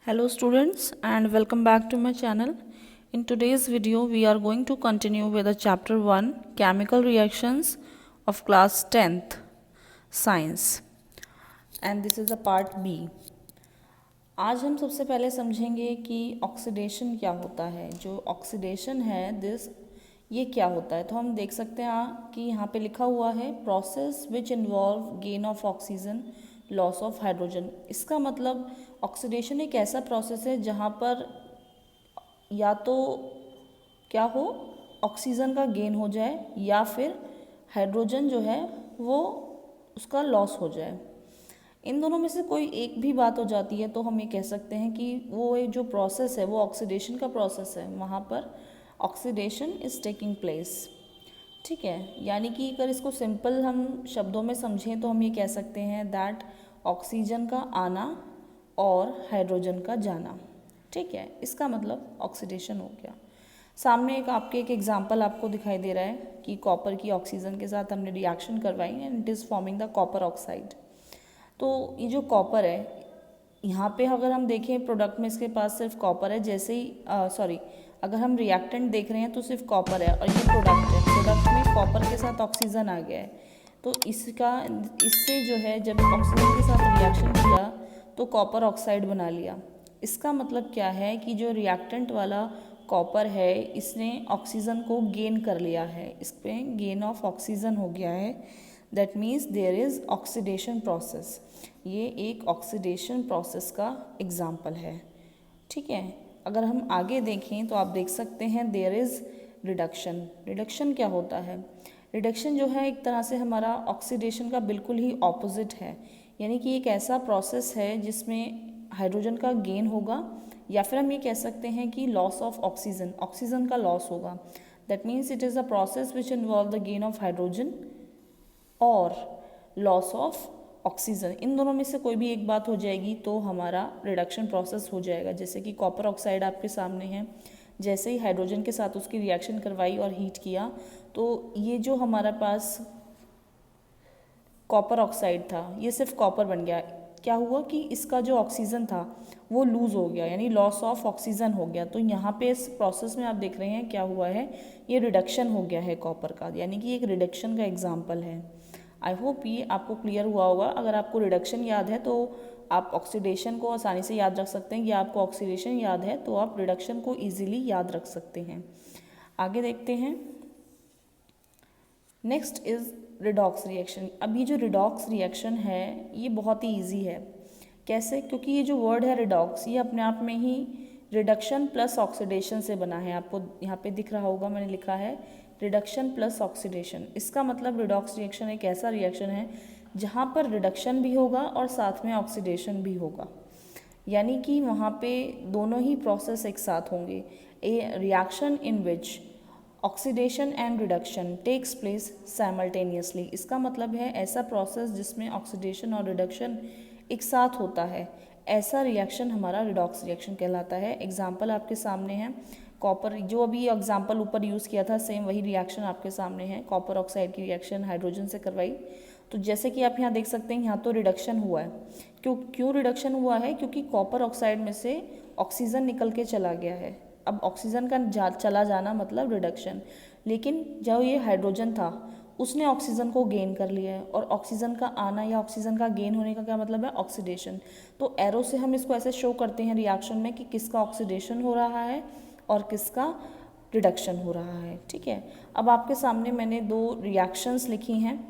Hello students and welcome back to my channel. In today's video we are going to continue with the chapter 1 chemical reactions of class 10th science and this is the part B. आज हम सबसे पहले समझेंगे कि oxidation क्या होता है। जो ऑक्सीडेशन है ये क्या होता है। तो हम देख सकते हैं कि यहाँ पे लिखा हुआ है process which involve gain of oxygen loss of hydrogen. इसका मतलब ऑक्सीडेशन एक ऐसा प्रोसेस है जहाँ पर या तो क्या हो, ऑक्सीजन का गेन हो जाए या फिर हाइड्रोजन जो है वो उसका लॉस हो जाए। इन दोनों में से कोई एक भी बात हो जाती है तो हम ये कह सकते हैं कि वो एक जो प्रोसेस है वो ऑक्सीडेशन का प्रोसेस है, वहाँ पर ऑक्सीडेशन इज़ टेकिंग प्लेस। ठीक है, यानी कि अगर इसको सिंपल हम शब्दों में समझें तो हम ये कह सकते हैं दैट ऑक्सीजन का आना और हाइड्रोजन का जाना। ठीक है, इसका मतलब ऑक्सीडेशन हो गया। सामने एक एग्जांपल आपको दिखाई दे रहा है कि कॉपर की ऑक्सीजन के साथ हमने रिएक्शन करवाई and it is forming the copper oxide. तो ये जो कॉपर है यहाँ पे अगर हम देखें प्रोडक्ट में इसके पास सिर्फ कॉपर है, जैसे ही अगर हम रिएक्टेंट देख रहे हैं तो सिर्फ कॉपर है और ये प्रोडक्ट है। प्रोडक्ट में कॉपर के साथ ऑक्सीजन आ गया है तो इससे जो है जब ऑक्सीजन के साथ रिएक्शन किया तो कॉपर ऑक्साइड बना लिया। इसका मतलब क्या है कि जो रिएक्टेंट वाला कॉपर है इसने ऑक्सीजन को गेन कर लिया है, इस पर गेन ऑफ ऑक्सीजन हो गया है। That means there is oxidation process. ये एक ऑक्सीडेशन प्रोसेस का एग्जाम्पल है। ठीक है, अगर हम आगे देखें तो आप देख सकते हैं देयर इज़ रिडक्शन। रिडक्शन क्या होता है? रिडक्शन जो है एक तरह से हमारा ऑक्सीडेशन का बिल्कुल ही ऑपोजिट है, यानी कि एक ऐसा प्रोसेस है जिसमें हाइड्रोजन का गेन होगा या फिर हम ये कह सकते हैं कि लॉस ऑफ ऑक्सीजन, ऑक्सीजन का लॉस होगा। That means it is a process which involve the gain of hydrogen और लॉस ऑफ ऑक्सीजन। इन दोनों में से कोई भी एक बात हो जाएगी तो हमारा रिडक्शन प्रोसेस हो जाएगा। जैसे कि कॉपर ऑक्साइड आपके सामने है, जैसे ही हाइड्रोजन के साथ उसकी रिएक्शन करवाई और हीट किया तो ये जो हमारे पास कॉपर ऑक्साइड था ये सिर्फ कॉपर बन गया। क्या हुआ कि इसका जो ऑक्सीजन था वो लूज़ हो गया, यानी लॉस ऑफ ऑक्सीजन हो गया। तो यहाँ पे इस प्रोसेस में आप देख रहे हैं क्या हुआ है, ये रिडक्शन हो गया है कॉपर का, यानी कि एक रिडक्शन का एग्जाम्पल है। आई होप ये आपको क्लियर हुआ होगा। अगर आपको रिडक्शन याद है तो आप ऑक्सीडेशन को आसानी से याद रख सकते हैं, या आपको ऑक्सीडेशन याद है तो आप रिडक्शन को ईजिली याद रख सकते हैं। आगे देखते हैं। Next is redox reaction. अब ये जो रिडॉक्स रिएक्शन है ये बहुत ही ईजी है। कैसे? क्योंकि ये जो वर्ड है रिडॉक्स ये अपने आप में ही रिडक्शन प्लस ऑक्सीडेशन से बना है। आपको यहाँ पे दिख रहा होगा मैंने लिखा है रिडक्शन प्लस ऑक्सीडेशन। इसका मतलब रिडॉक्स रिएक्शन एक ऐसा रिएक्शन है जहाँ पर रिडक्शन भी होगा और साथ में ऑक्सीडेशन भी होगा, यानी कि वहाँ पे दोनों ही प्रोसेस एक साथ होंगे। A reaction in which oxidation and reduction takes place simultaneously. इसका मतलब है ऐसा प्रोसेस जिसमें ऑक्सीडेशन और रिडक्शन एक साथ होता है, ऐसा रिएक्शन हमारा रिडॉक्स रिएक्शन कहलाता है। एग्जाम्पल आपके सामने है कॉपर, जो अभी एग्जाम्पल ऊपर यूज़ किया था सेम वही रिएक्शन आपके सामने है। कॉपर ऑक्साइड की रिएक्शन हाइड्रोजन से करवाई, तो जैसे कि आप यहाँ देख सकते हैं यहाँ तो रिडक्शन हुआ है। क्यों रिडक्शन हुआ है? क्योंकि कॉपर ऑक्साइड में से ऑक्सीजन निकल के चला गया है। अब ऑक्सीजन का चला जाना मतलब रिडक्शन, लेकिन जो ये हाइड्रोजन था उसने ऑक्सीजन को गेन कर लिया है, और ऑक्सीजन का आना या ऑक्सीजन का गेन होने का क्या मतलब है? ऑक्सीडेशन। तो एरो से हम इसको ऐसे शो करते हैं रिएक्शन में कि किसका ऑक्सीडेशन हो रहा है और किसका रिडक्शन हो रहा है। ठीक है, अब आपके सामने मैंने दो रिएक्शंस लिखी हैं।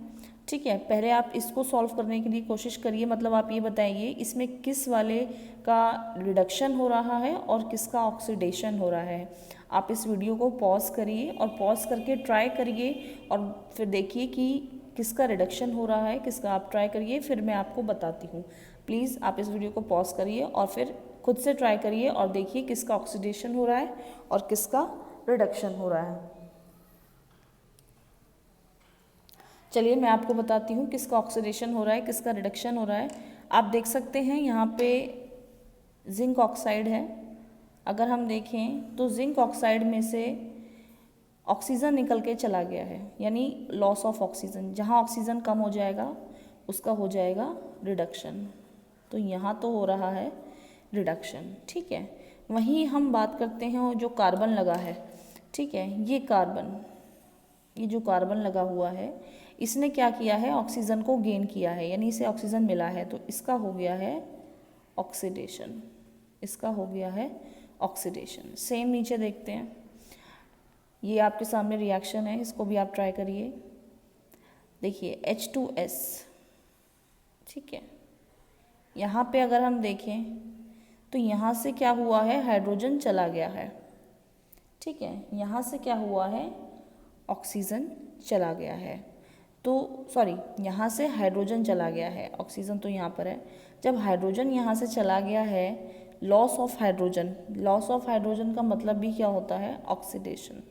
ठीक है, पहले आप इसको सॉल्व करने के लिए कोशिश करिए, मतलब आप ये बताइए इसमें किस वाले का रिडक्शन हो रहा है और किसका ऑक्सीडेशन हो रहा है। आप इस वीडियो को पॉज करिए और पॉज करके ट्राई करिए और फिर देखिए कि किसका रिडक्शन हो रहा है किसका। आप ट्राई करिए फिर मैं आपको बताती हूँ। प्लीज़ आप इस वीडियो को पॉज करिए और फिर खुद से ट्राई करिए और देखिए किसका ऑक्सीडेशन हो रहा है और किसका रिडक्शन हो रहा है। चलिए मैं आपको बताती हूँ किसका ऑक्सीडेशन हो रहा है किसका रिडक्शन हो रहा है। आप देख सकते हैं यहाँ पे जिंक ऑक्साइड है। अगर हम देखें तो जिंक ऑक्साइड में से ऑक्सीजन निकल के चला गया है, यानी लॉस ऑफ ऑक्सीजन। जहाँ ऑक्सीजन कम हो जाएगा उसका हो जाएगा रिडक्शन। तो यहाँ तो हो रहा है रिडक्शन। ठीक है, वहीं हम बात करते हैं जो कार्बन लगा है, ठीक है, ये जो कार्बन लगा हुआ है इसने क्या किया है, ऑक्सीजन को गेन किया है, यानी इसे ऑक्सीजन मिला है, तो इसका हो गया है ऑक्सीडेशन, इसका हो गया है ऑक्सीडेशन। सेम नीचे देखते हैं, ये आपके सामने रिएक्शन है, इसको भी आप ट्राई करिए। देखिए H2S, ठीक है, यहाँ पे अगर हम देखें तो यहाँ से क्या हुआ है, हाइड्रोजन चला गया है, ठीक है, यहाँ से क्या हुआ है, ऑक्सीजन चला गया है, तो सॉरी यहाँ से हाइड्रोजन चला गया है, ऑक्सीजन तो यहाँ पर है। जब हाइड्रोजन यहाँ से चला गया है, लॉस ऑफ हाइड्रोजन का मतलब भी क्या होता है, ऑक्सीडेशन।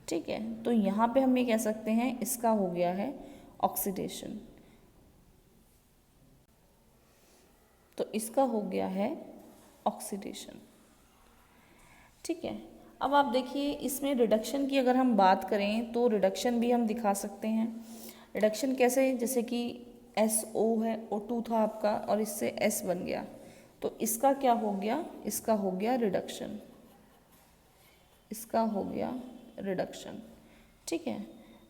ठीक है, तो यहाँ पे हम ये कह सकते हैं इसका हो गया है ऑक्सीडेशन, तो इसका हो गया है ऑक्सीडेशन। ठीक है, अब आप देखिए इसमें रिडक्शन की अगर हम बात करें तो रिडक्शन भी हम दिखा सकते हैं। रिडक्शन कैसे, जैसे कि SO है, O2 था आपका और इससे S बन गया, तो इसका क्या हो गया, इसका हो गया रिडक्शन, इसका हो गया रिडक्शन। ठीक है,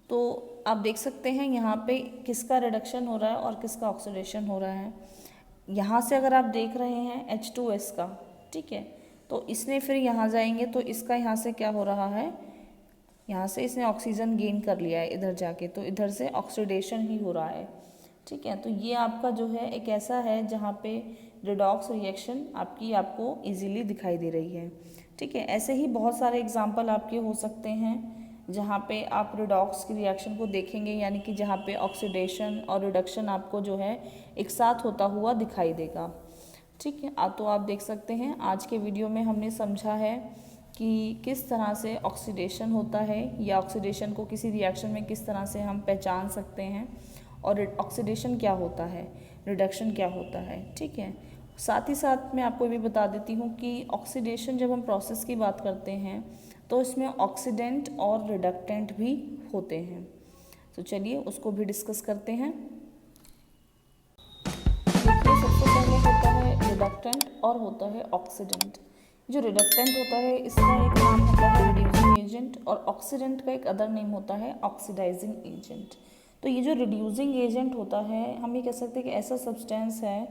तो आप देख सकते हैं यहाँ पे किसका रिडक्शन हो रहा है और किसका ऑक्सीडेशन हो रहा है। यहाँ से अगर आप देख रहे हैं H2S का, ठीक है, तो इसने फिर यहाँ जाएंगे तो इसका यहाँ से क्या हो रहा है, यहाँ से इसने ऑक्सीजन गेन कर लिया है इधर जाके, तो इधर से ऑक्सीडेशन ही हो रहा है। ठीक है, तो ये आपका जो है एक ऐसा है जहाँ पे रिडॉक्स रिएक्शन आपको इजीली दिखाई दे रही है। ठीक है, ऐसे ही बहुत सारे एग्जांपल आपके हो सकते हैं जहाँ पे आप रिडॉक्स की रिएक्शन को देखेंगे, यानी कि जहाँ पे ऑक्सीडेशन और रिडक्शन आपको जो है एक साथ होता हुआ दिखाई देगा। ठीक है, तो आप देख सकते हैं आज के वीडियो में हमने समझा है कि किस तरह से ऑक्सीडेशन होता है या ऑक्सीडेशन को किसी रिएक्शन में किस तरह से हम पहचान सकते हैं, और ऑक्सीडेशन क्या होता है, रिडक्शन क्या होता है। ठीक है, साथ ही साथ मैं आपको भी बता देती हूँ कि ऑक्सीडेशन जब हम प्रोसेस की बात करते हैं तो इसमें ऑक्सीडेंट और रिडक्टेंट भी होते हैं, तो चलिए उसको भी डिस्कस करते हैं। देखिए सबसे पहले होता है रिडक्टेंट और होता है ऑक्सीडेंट। जो रिडक्टेंट होता है इसका एक नाम होता है रिड्यूसिंग एजेंट, और ऑक्सीडेंट का एक अदर नेम होता है ऑक्सीडाइजिंग एजेंट। तो ये जो रिड्यूसिंग एजेंट होता है, हम ये कह सकते हैं कि ऐसा सब्सटेंस है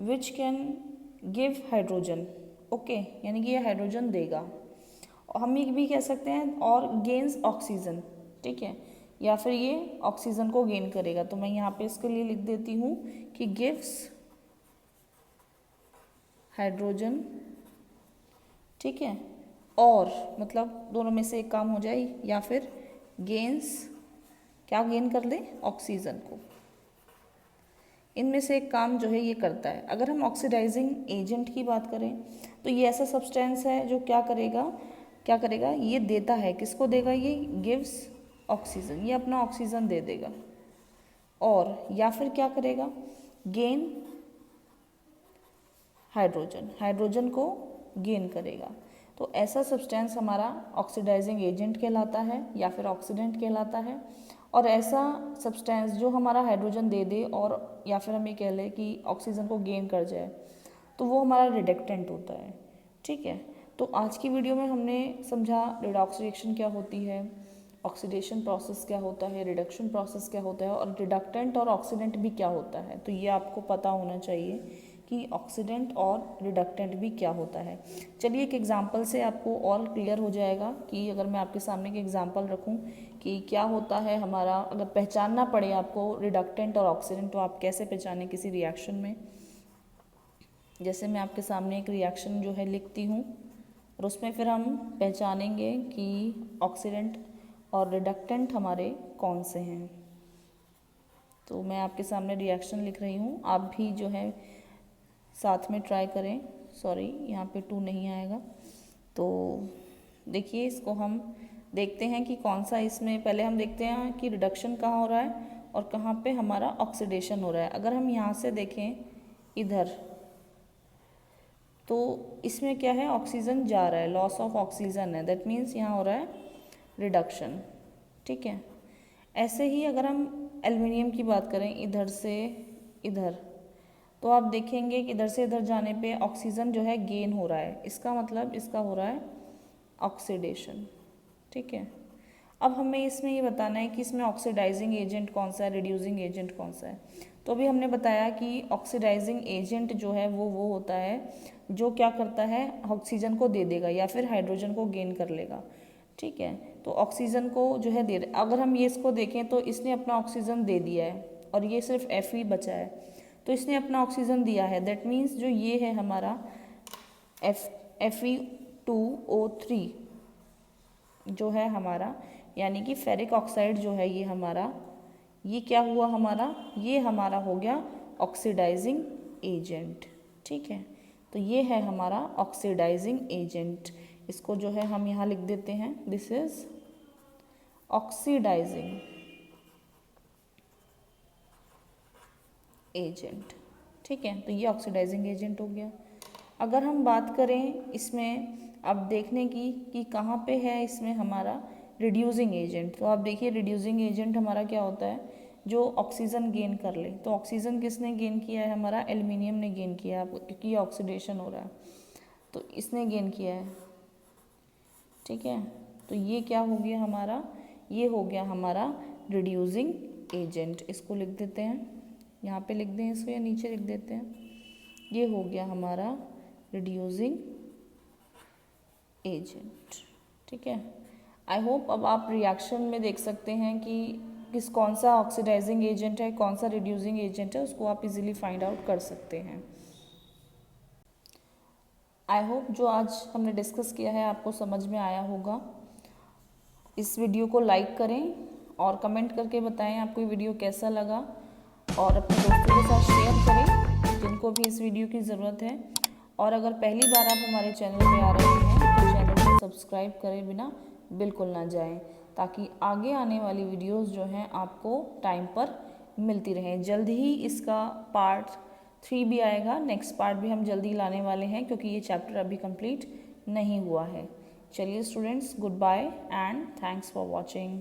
which can give hydrogen, okay, यानी कि ये हाइड्रोजन देगा, और हम ये भी कह सकते हैं और गेन्स ऑक्सीजन, ठीक है, या फिर ये ऑक्सीजन को गेन करेगा। तो मैं यहाँ पे इसके लिए लिख देती हूँ कि गिव्स हाइड्रोजन, ठीक है, और मतलब दोनों में से एक काम हो जाए, या फिर गेन्स, क्या गेन कर ले, ऑक्सीजन को, इनमें से एक काम जो है ये करता है। अगर हम ऑक्सीडाइजिंग एजेंट की बात करें तो ये ऐसा सब्सटेंस है जो क्या करेगा, ये देता है, किसको देगा, ये गिव्स ऑक्सीजन, ये अपना ऑक्सीजन दे देगा, और या फिर क्या करेगा, गेन हाइड्रोजन को गेन करेगा। तो ऐसा सब्सटेंस हमारा ऑक्सीडाइजिंग एजेंट कहलाता है या फिर ऑक्सीडेंट कहलाता है। और ऐसा सब्सटेंस जो हमारा हाइड्रोजन दे दे और या फिर हम ये कह लें कि ऑक्सीजन को गेन कर जाए, तो वो हमारा रिडक्टेंट होता है। ठीक है, तो आज की वीडियो में हमने समझा रिडॉक्स रिएक्शन क्या होती है, ऑक्सीडेशन प्रोसेस क्या होता है, रिडक्शन प्रोसेस क्या होता है, और रिडक्टेंट और ऑक्सीडेंट भी क्या होता है। तो ये आपको पता होना चाहिए कि ऑक्सीडेंट और रिडक्टेंट भी क्या होता है। चलिए एक एग्जांपल से आपको और क्लियर हो जाएगा कि अगर मैं आपके सामने एक एग्जांपल रखूं कि क्या होता है हमारा, अगर पहचानना पड़े आपको रिडक्टेंट और ऑक्सीडेंट, तो आप कैसे पहचानें किसी रिएक्शन में। जैसे मैं आपके सामने एक रिएक्शन जो है लिखती हूँ और उसमें फिर हम पहचानेंगे कि ऑक्सीडेंट और रिडक्टेंट हमारे कौन से हैं। तो मैं आपके सामने रिएक्शन लिख रही हूँ, आप भी जो है साथ में ट्राई करें। सॉरी, यहाँ पे 2 नहीं आएगा। तो देखिए इसको हम देखते हैं कि कौन सा इसमें, पहले हम देखते हैं कि रिडक्शन कहाँ हो रहा है और कहाँ पे हमारा ऑक्सीडेशन हो रहा है। अगर हम यहाँ से देखें इधर, तो इसमें क्या है, ऑक्सीजन जा रहा है, लॉस ऑफ ऑक्सीजन है, दैट मीन्स यहाँ हो रहा है रिडक्शन। ठीक है, ऐसे ही अगर हम एल्युमिनियम की बात करें इधर से इधर, तो आप देखेंगे कि इधर से इधर जाने पे ऑक्सीजन जो है गेन हो रहा है, इसका मतलब इसका हो रहा है ऑक्सीडेशन। ठीक है, अब हमें इसमें ये बताना है कि इसमें ऑक्सीडाइजिंग एजेंट कौन सा है, रिड्यूसिंग एजेंट कौन सा है। तो अभी हमने बताया कि ऑक्सीडाइजिंग एजेंट जो है वो होता है जो क्या करता है, ऑक्सीजन को दे देगा या फिर हाइड्रोजन को गेन कर लेगा। ठीक है, तो ऑक्सीजन को जो है दे, अगर हम ये इसको देखें तो इसने अपना ऑक्सीजन दे दिया है और ये सिर्फ Fe बचा है, तो इसने अपना ऑक्सीजन दिया है। दैट मीन्स जो ये है हमारा Fe2O3 जो है हमारा, यानी कि फेरिक ऑक्साइड जो है ये हमारा, ये क्या हुआ हमारा, ये हमारा हो गया ऑक्सीडाइजिंग एजेंट। ठीक है, तो ये है हमारा ऑक्सीडाइजिंग एजेंट। इसको जो है हम यहाँ लिख देते हैं, दिस इज ऑक्सीडाइजिंग एजेंट। ठीक है, तो ये ऑक्सीडाइजिंग एजेंट हो गया। अगर हम बात करें इसमें अब देखने की कि कहाँ पे है इसमें हमारा रिड्यूसिंग एजेंट, तो आप देखिए रिड्यूसिंग एजेंट हमारा क्या होता है, जो ऑक्सीजन गेन कर ले। तो ऑक्सीजन किसने गेन किया है, हमारा एल्युमिनियम ने गेन किया है, क्योंकि ये ऑक्सीडेशन हो रहा है तो इसने गेन किया है। ठीक है, तो ये क्या हो गया हमारा, ये हो गया हमारा रिड्यूसिंग एजेंट। इसको लिख देते हैं, यहाँ पे लिख दें इसको या नीचे लिख देते हैं, ये हो गया हमारा रिड्यूसिंग एजेंट। ठीक है, आई होप अब आप रिएक्शन में देख सकते हैं कि कौन सा ऑक्सीडाइजिंग एजेंट है, कौन सा रिड्यूसिंग एजेंट है, उसको आप इजीली फाइंड आउट कर सकते हैं। आई होप जो आज हमने डिस्कस किया है आपको समझ में आया होगा। इस वीडियो को लाइक करें और कमेंट करके बताएं आपको ये वीडियो कैसा लगा, और अपने दोस्तों के साथ शेयर करें जिनको भी इस वीडियो की ज़रूरत है। और अगर पहली बार आप हमारे चैनल पे आ रहे हैं तो चैनल को सब्सक्राइब करे बिना बिल्कुल ना जाएं, ताकि आगे आने वाली वीडियोस जो हैं आपको टाइम पर मिलती रहें। जल्द ही इसका पार्ट 3 भी आएगा, नेक्स्ट पार्ट भी हम जल्दी लाने वाले हैं, क्योंकि ये चैप्टर अभी कंप्लीट नहीं हुआ है। चलिए students, good bye and thanks for watching.